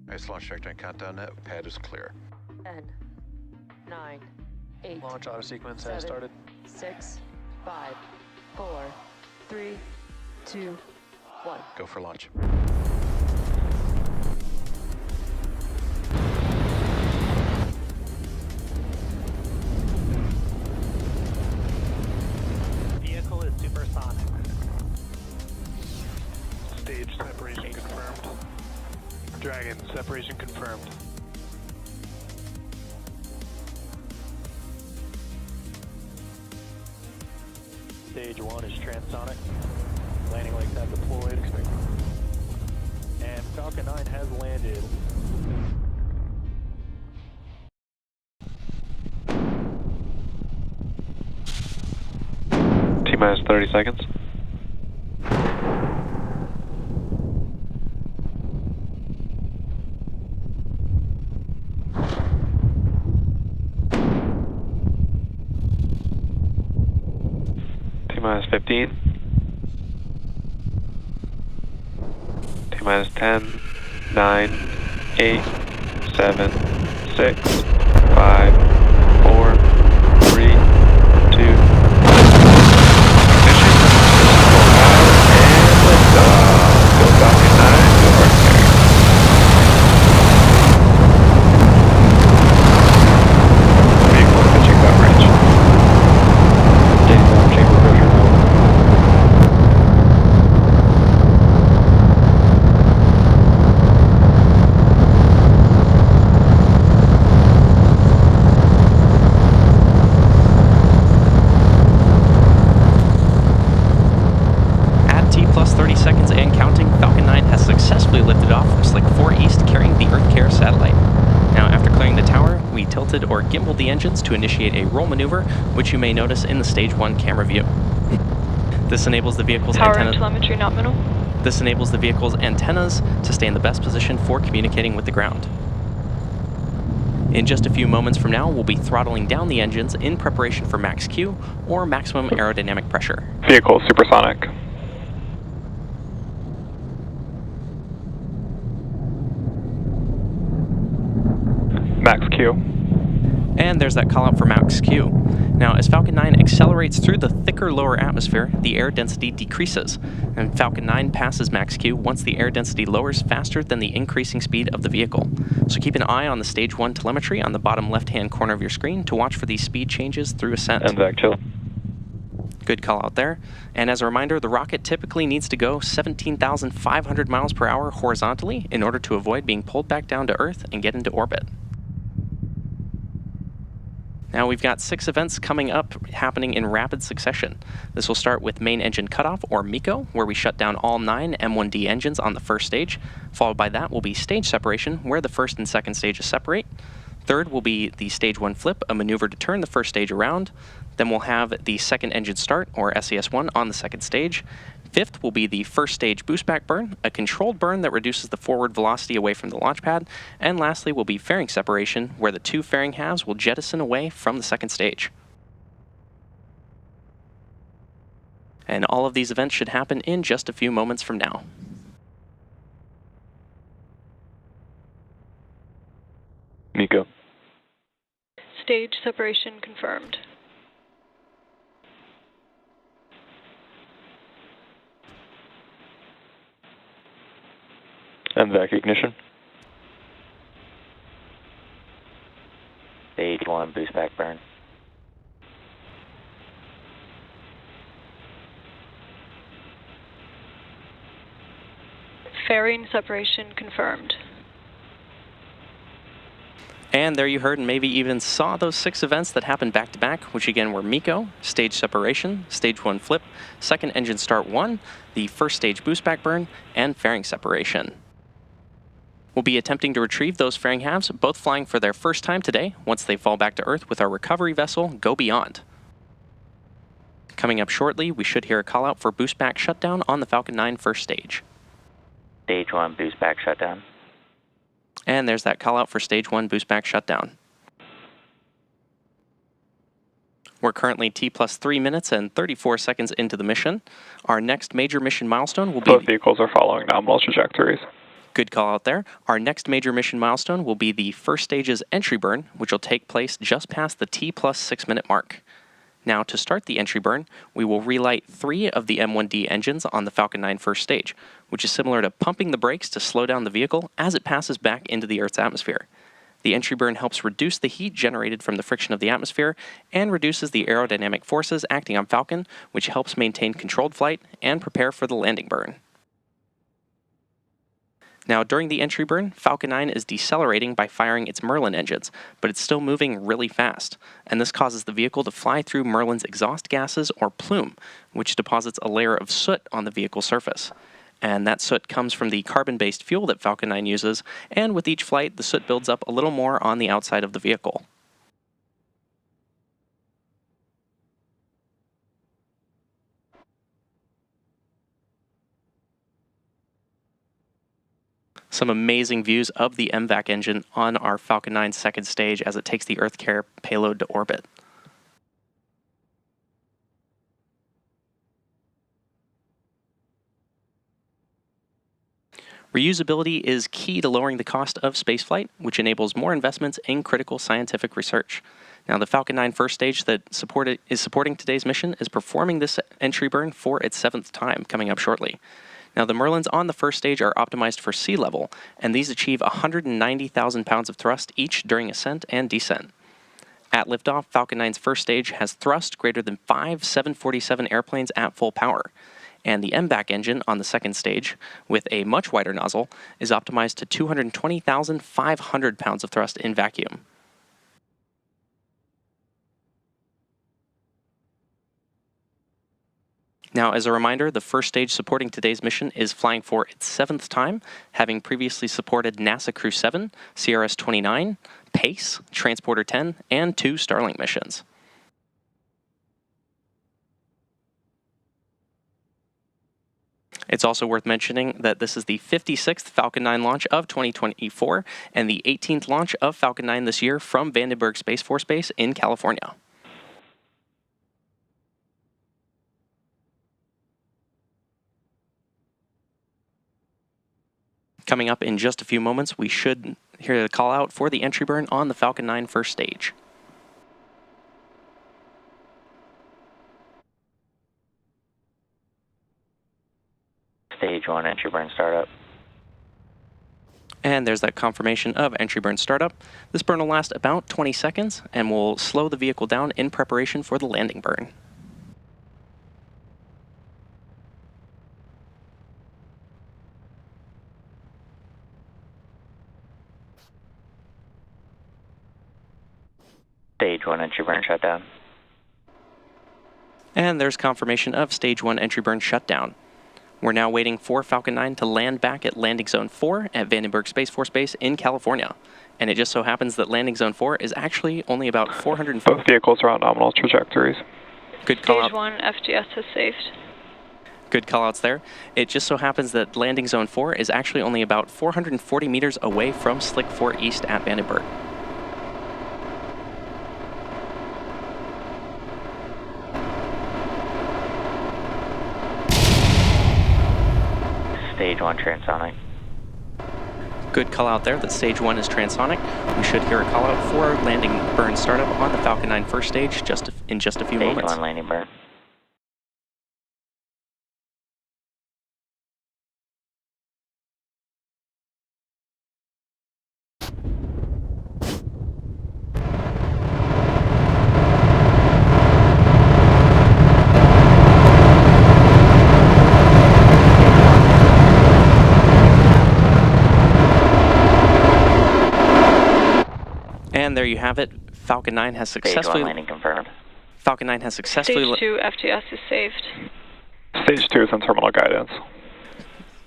Nice launch trajectory countdown net. Pad is clear. 10, 9, 8. Launch auto sequence 7, has started. 6, 5, 4, 3, 2, 1. Go for launch. Vehicle is supersonic. Stage separation confirmed. Dragon, separation confirmed. Stage 1 is transonic. Landing legs have deployed. And Falcon 9 has landed. T-minus 30 seconds. T-minus 15. T-minus 10, 9, 8, 7, 6, 5, 4, 3, 2. Ignition. Go Falcon 9, go EarthCARE. Vehicle pitching coverage. Chamber pressure. At T plus 30 seconds and counting, Falcon 9 has successfully lifted off from Slick 4 East carrying the EarthCARE satellite. Now, after clearing the tower, we tilted or gimbaled the engines to initiate a roll maneuver, which you may notice in the Stage 1 camera view. This enables the vehicle's antennas. Telemetry nominal. This enables the vehicle's antennas to stay in the best position for communicating with the ground. In just a few moments from now, we'll be throttling down the engines in preparation for max Q, or maximum aerodynamic pressure. Vehicle supersonic. Max Q. And there's that call out for max Q. Now, as Falcon 9 accelerates through the thicker lower atmosphere, the air density decreases, and Falcon 9 passes max Q once the air density lowers faster than the increasing speed of the vehicle. So keep an eye on the Stage 1 telemetry on the bottom left-hand corner of your screen to watch for these speed changes through ascent. And back chill. Good call out there. And as a reminder, the rocket typically needs to go 17,500 miles per hour horizontally in order to avoid being pulled back down to Earth and get into orbit. Now we've got 6 events coming up happening in rapid succession. This will start with main engine cutoff, or MECO, where we shut down all 9 M1D engines on the first stage. Followed by that will be stage separation, where the first and second stages separate. Third will be the Stage 1 flip, a maneuver to turn the first stage around. Then we'll have the second engine start, or SES1, on the second stage. Fifth will be the first stage boost back burn, a controlled burn that reduces the forward velocity away from the launch pad. And lastly will be fairing separation, where the 2 fairing halves will jettison away from the second stage. And all of these events should happen in just a few moments from now. MECO. Stage separation confirmed. And vac ignition. Stage 1 boost back burn. Fairing separation confirmed. And there you heard and maybe even saw those 6 events that happened back to back, which again were MECO, stage separation, Stage 1 flip, second engine start 1, the first stage boost back burn, and fairing separation. We'll be attempting to retrieve those fairing halves, both flying for their first time today, once they fall back to Earth with our recovery vessel, Go Beyond. Coming up shortly, we should hear a call out for boost back shutdown on the Falcon 9 first stage. Stage 1 boost back shutdown. And there's that call out for Stage 1 boost back shutdown. We're currently T+3 minutes and 34 seconds into the mission. Our next major mission milestone will be... Both vehicles are following nominal trajectories. Good call out there. Our next major mission milestone will be the first stage's entry burn, which will take place just past the T+6 minute mark. Now, to start the entry burn, we will relight 3 of the M1D engines on the Falcon 9 first stage, which is similar to pumping the brakes to slow down the vehicle as it passes back into the Earth's atmosphere. The entry burn helps reduce the heat generated from the friction of the atmosphere and reduces the aerodynamic forces acting on Falcon, which helps maintain controlled flight and prepare for the landing burn. Now, during the entry burn, Falcon 9 is decelerating by firing its Merlin engines, but it's still moving really fast, and this causes the vehicle to fly through Merlin's exhaust gases or plume, which deposits a layer of soot on the vehicle surface. And that soot comes from the carbon-based fuel that Falcon 9 uses, and with each flight, the soot builds up a little more on the outside of the vehicle. Some amazing views of the MVAC engine on our Falcon 9 second stage as it takes the EarthCARE payload to orbit. Reusability is key to lowering the cost of spaceflight, which enables more investments in critical scientific research. Now, the Falcon 9 first stage that is supporting today's mission is performing this entry burn for its 7th time, coming up shortly. Now, the Merlins on the first stage are optimized for sea level, and these achieve 190,000 pounds of thrust each during ascent and descent. At liftoff, Falcon 9's first stage has thrust greater than 5 747 airplanes at full power, and the MVAC engine on the second stage, with a much wider nozzle, is optimized to 220,500 pounds of thrust in vacuum. Now, as a reminder, the first stage supporting today's mission is flying for its 7th time, having previously supported NASA Crew 7, CRS-29, PACE, Transporter 10, and 2 Starlink missions. It's also worth mentioning that this is the 56th Falcon 9 launch of 2024 and the 18th launch of Falcon 9 this year from Vandenberg Space Force Base in California. Coming up in just a few moments, we should hear the call out for the entry burn on the Falcon 9 first stage. Stage 1 entry burn startup. And there's that confirmation of entry burn startup. This burn will last about 20 seconds and will slow the vehicle down in preparation for the landing burn. Stage 1 entry burn shutdown. And there's confirmation of Stage 1 entry burn shutdown. We're now waiting for Falcon 9 to land back at Landing Zone 4 at Vandenberg Space Force Base in California. And it just so happens that Landing Zone 4 is actually only about 450. Both vehicles are on nominal trajectories. Good call Stage out. 1 FGS has saved. Good callouts there. It just so happens that Landing Zone 4 is actually only about 440 meters away from Slick 4 East at Vandenberg. Stage 1 transonic. Good call out there that Stage 1 is transonic. We should hear a call out for landing burn startup on the Falcon 9 first stage in just a few Stage moments. 1 landing burn. And there you have it. Falcon 9 has Stage successfully 1 landing confirmed. Falcon 9 has successfully Stage 2 FGS is saved. Stage 2 is in terminal guidance.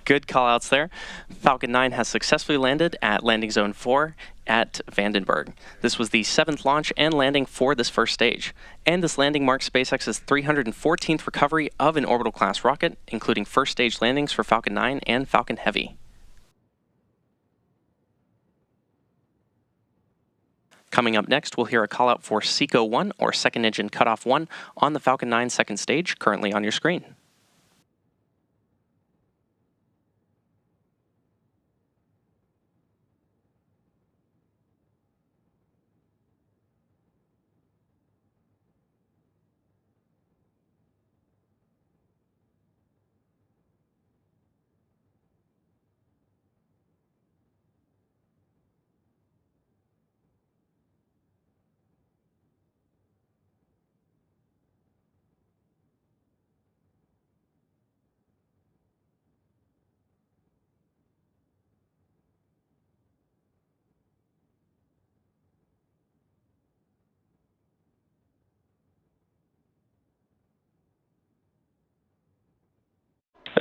Good callouts there. Falcon 9 has successfully landed at Landing Zone 4 at Vandenberg. This was the 7th launch and landing for this first stage. And this landing marks SpaceX's 314th recovery of an orbital class rocket, including first stage landings for Falcon 9 and Falcon Heavy. Coming up next, we'll hear a call out for SECO 1 or second engine cutoff 1 on the Falcon 9 second stage, currently on your screen.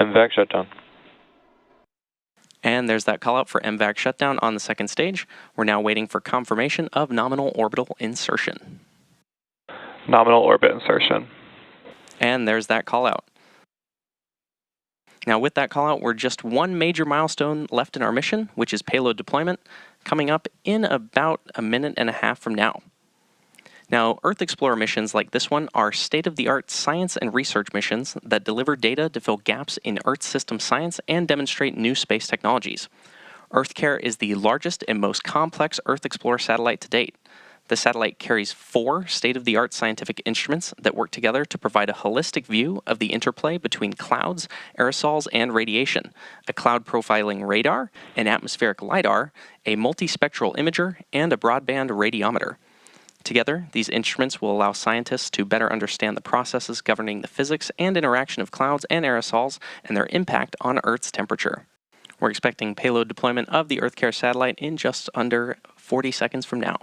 MVAC shutdown. And there's that call out for MVAC shutdown on the second stage. We're now waiting for confirmation of nominal orbital insertion. Nominal orbit insertion. And there's that call out. Now with that call out, we're just one major milestone left in our mission, which is payload deployment, coming up in about a minute and a half from now. Now, Earth Explorer missions like this one are state-of-the-art science and research missions that deliver data to fill gaps in Earth system science and demonstrate new space technologies. EarthCARE is the largest and most complex Earth Explorer satellite to date. The satellite carries 4 state-of-the-art scientific instruments that work together to provide a holistic view of the interplay between clouds, aerosols, and radiation, a cloud profiling radar, an atmospheric LiDAR, a multispectral imager, and a broadband radiometer. Together, these instruments will allow scientists to better understand the processes governing the physics and interaction of clouds and aerosols and their impact on Earth's temperature. We're expecting payload deployment of the EarthCARE satellite in just under 40 seconds from now.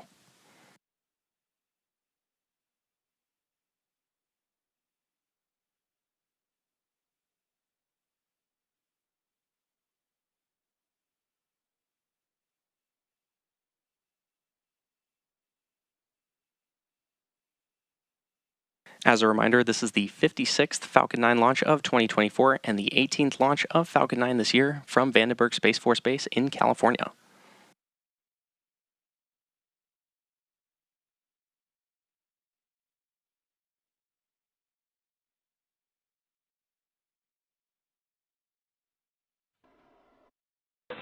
As a reminder, this is the 56th Falcon 9 launch of 2024 and the 18th launch of Falcon 9 this year from Vandenberg Space Force Base in California.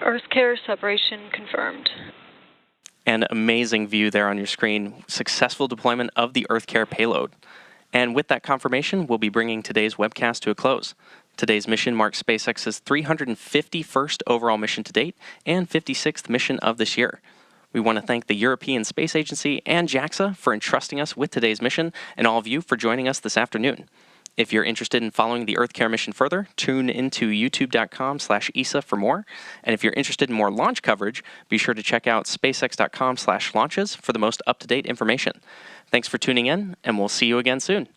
EarthCARE separation confirmed. An amazing view there on your screen. Successful deployment of the EarthCARE payload. And with that confirmation, we'll be bringing today's webcast to a close. Today's mission marks SpaceX's 351st overall mission to date and 56th mission of this year. We want to thank the European Space Agency and JAXA for entrusting us with today's mission, and all of you for joining us this afternoon. If you're interested in following the EarthCARE mission further, tune into youtube.com/ESA for more. And if you're interested in more launch coverage, be sure to check out spacex.com/launches for the most up-to-date information. Thanks for tuning in, and we'll see you again soon.